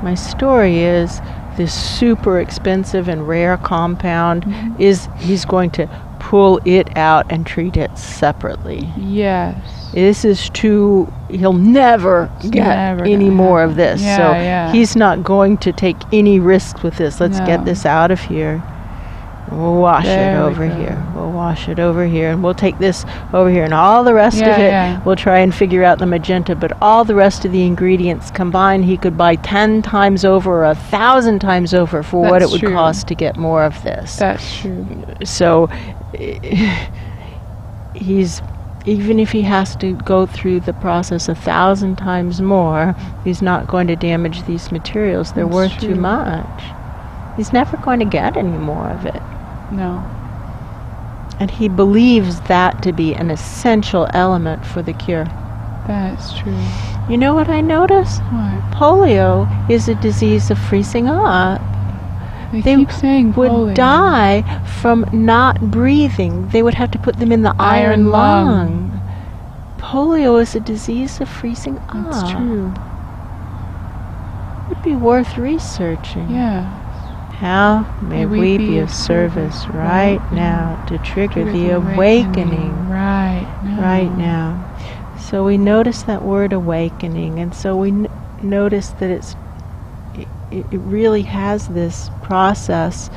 My story is this super expensive and rare compound he's going to pull it out and treat it separately. Yes. This is he'll never get any more of this. He's not going to take any risks with this. Let's get this out of here. We'll wash it over here. We'll wash it over here. And we'll take this over here. And all the rest of it, we'll try and figure out the magenta. But all the rest of the ingredients combined, he could buy 10 times over or 1,000 times over for what it would cost to get more of this. That's true. So even if he has to go through the process 1,000 times more, he's not going to damage these materials. They're worth too much. He's never going to get any more of it. No. And he believes that to be an essential element for the cure. That's true. You know what I notice? What? Polio is a disease of freezing up. They keep saying would polio. Die from not breathing. They would have to put them in the iron lung. Polio is a disease of freezing up. That's true. It would be worth researching. Yeah. How may we be of service right now to trigger the awakening right now? So we notice that word awakening, and so we notice that it really has this process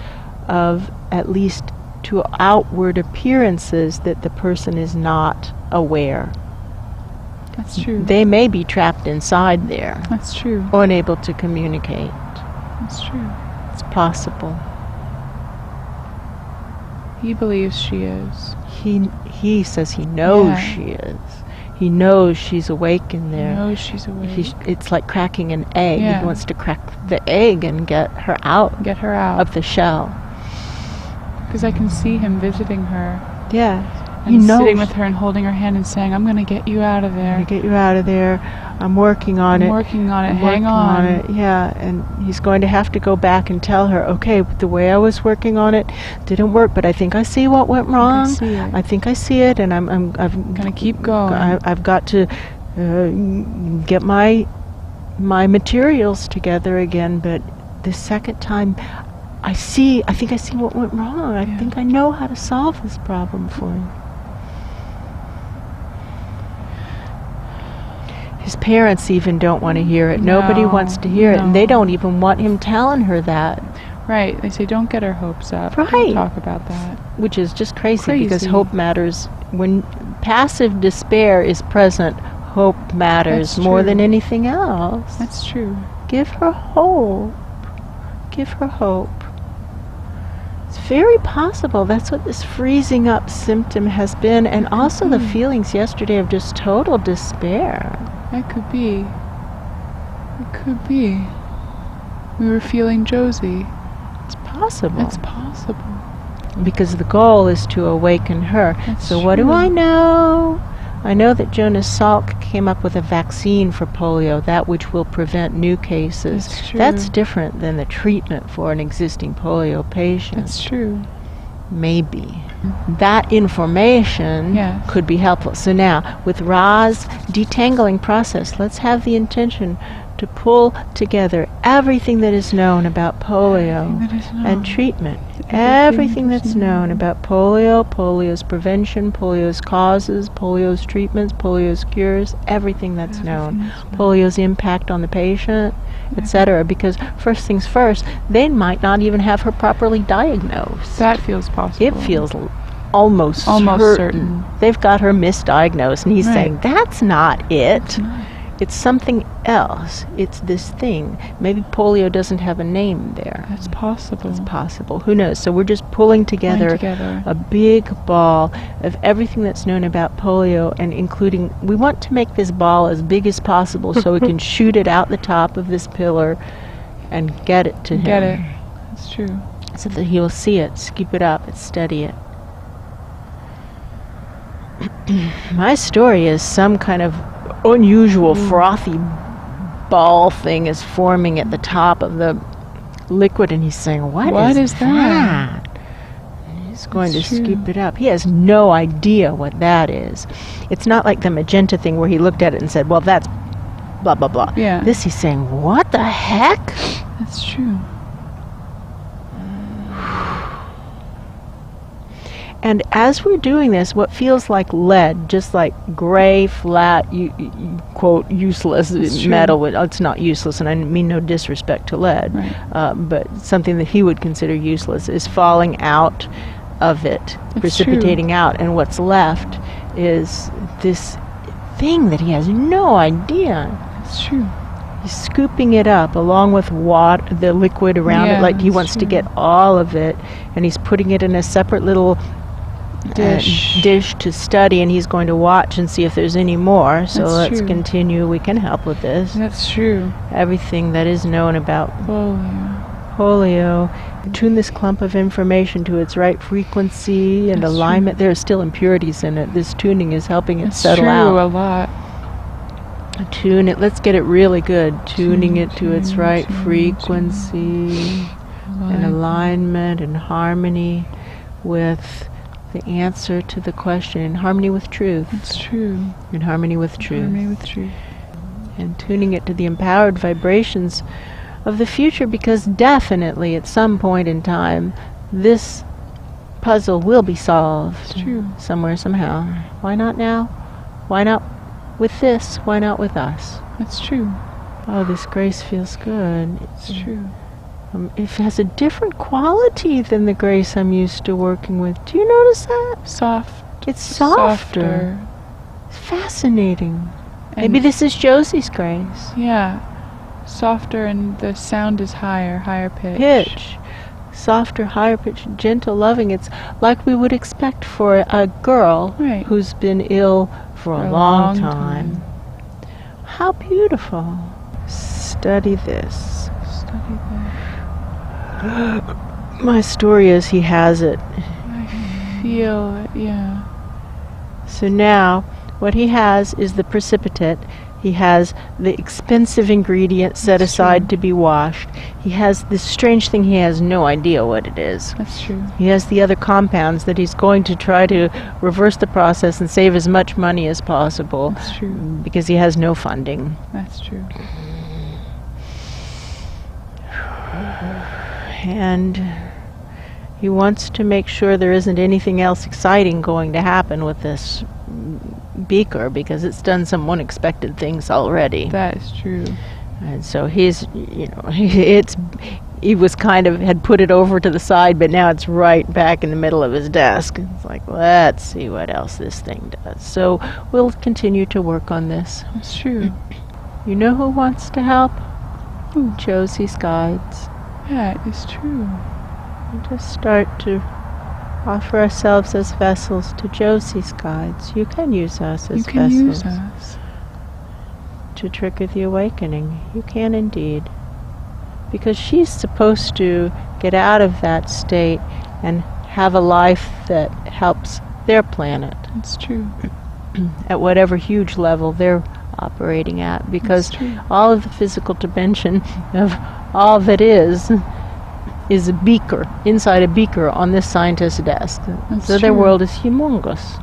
of, at least to outward appearances, that the person is not aware. That's true. They may be trapped inside there. That's true. Unable to communicate. That's true. It's possible. He believes she is. He says he knows she is. He knows she's awake in there. He knows she's awake. It's like cracking an egg. Yeah. He wants to crack the egg and get her out. Get her out. Of the shell. Because I can see him visiting her. Yeah. And sitting with her and holding her hand and saying, I'm going to get you out of there. I'm going to get you out of there. I'm working on it. Hang on. Yeah, and he's going to have to go back and tell her, okay, the way I was working on it didn't work, but I think I see what went wrong. I think I see it, and I'm going to keep going. I've got to get my materials together again, but the second time I think I see what went wrong. I think I know how to solve this problem for him. His parents even don't want to hear it. Nobody wants to hear it, and they don't even want him telling her that. Right. They say, don't get her hopes up. Right. Don't talk about that. Which is just crazy because hope matters. When passive despair is present, hope matters more than anything else. That's true. Give her hope. Give her hope. It's very possible that's what this freezing up symptom has been, and also the feelings yesterday of just total despair. That could be. It could be. We were feeling Josie. It's possible. It's possible. Because the goal is to awaken her. So what do I know? I know that Jonas Salk came up with a vaccine for polio, that which will prevent new cases. That's true. That's different than the treatment for an existing polio patient. That's true. Maybe. That information could be helpful. So now, with Ra's detangling process, let's have the intention to pull together everything that is known about polio and treatment. Everything that's known about polio, polio's prevention, polio's causes, polio's treatments, polio's cures, everything that's known. Polio's impact on the patient, etc. Because first things first, they might not even have her properly diagnosed. That feels possible. It feels almost certain. They've got her misdiagnosed, and he's saying, that's not it. It's something else. It's this thing. Maybe polio doesn't have a name there. That's possible. It's possible. Who knows? So we're just pulling together a big ball of everything that's known about polio, and including, we want to make this ball as big as possible so we can shoot it out the top of this pillar and get it to him. Get it. That's true. So that he'll see it, scoop it up, and steady it. My story is some kind of unusual frothy ball thing is forming at the top of the liquid, and he's saying, what is that? And he's going to scoop it up. He has no idea what that is. It's not like the magenta thing where he looked at it and said, well, that's blah, blah, blah. Yeah. This he's saying, what the heck? That's true. And as we're doing this, what feels like lead, just like gray, flat, quote, useless metal, it's not useless, and I mean no disrespect to lead, right. But something that he would consider useless is falling out of it, precipitating out, and what's left is this thing that he has no idea. That's true. He's scooping it up along with water, the liquid around it, like he wants to get all of it, and he's putting it in a separate little dish to study, and he's going to watch and see if there's any more. So let's continue. We can help with this. That's true. Everything that is known about polio. Tune this clump of information to its right frequency and alignment. There are still impurities in it. This tuning is helping it settle out. A lot. Tune it. Let's get it really good. Tuning it to its right frequency and alignment and harmony with the answer to the question, in harmony with truth. It's true. In harmony with truth. Harmony with truth. And tuning it to the empowered vibrations of the future, because definitely at some point in time this puzzle will be solved. It's true. Somewhere, somehow. Why not now? Why not with this? Why not with us? That's true. Oh, this grace feels good. It's true. It has a different quality than the grace I'm used to working with. Do you notice that? Soft. It's softer. It's fascinating. And maybe this is Josie's grace. Yeah. Softer, and the sound is higher pitch. Softer, higher pitch, gentle, loving. It's like we would expect for a girl who's been ill for a long time. How beautiful. Study this. Study this. My story is he has it. I feel it, yeah. So now, what he has is the precipitate. He has the expensive ingredient set aside to be washed. He has this strange thing, he has no idea what it is. That's true. He has the other compounds that he's going to try to reverse the process and save as much money as possible. That's true. Because he has no funding. That's true. And he wants to make sure there isn't anything else exciting going to happen with this beaker, because it's done some unexpected things already. That is true. And so he's, he was kind of, had put it over to the side, but now it's right back in the middle of his desk. It's like, let's see what else this thing does. So we'll continue to work on this. That's true. You know who wants to help? Who? Josie's Guides. Yeah, it is true. We'll just start to offer ourselves as vessels to Josie's Guides. You can use us as vessels. You can use us. To trigger the awakening. You can indeed. Because she's supposed to get out of that state and have a life that helps their planet. It's true. At whatever huge level they're operating at. Because all of the physical dimension of all that is a beaker, inside a beaker on this scientist's desk. So their world is humongous.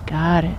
Got it.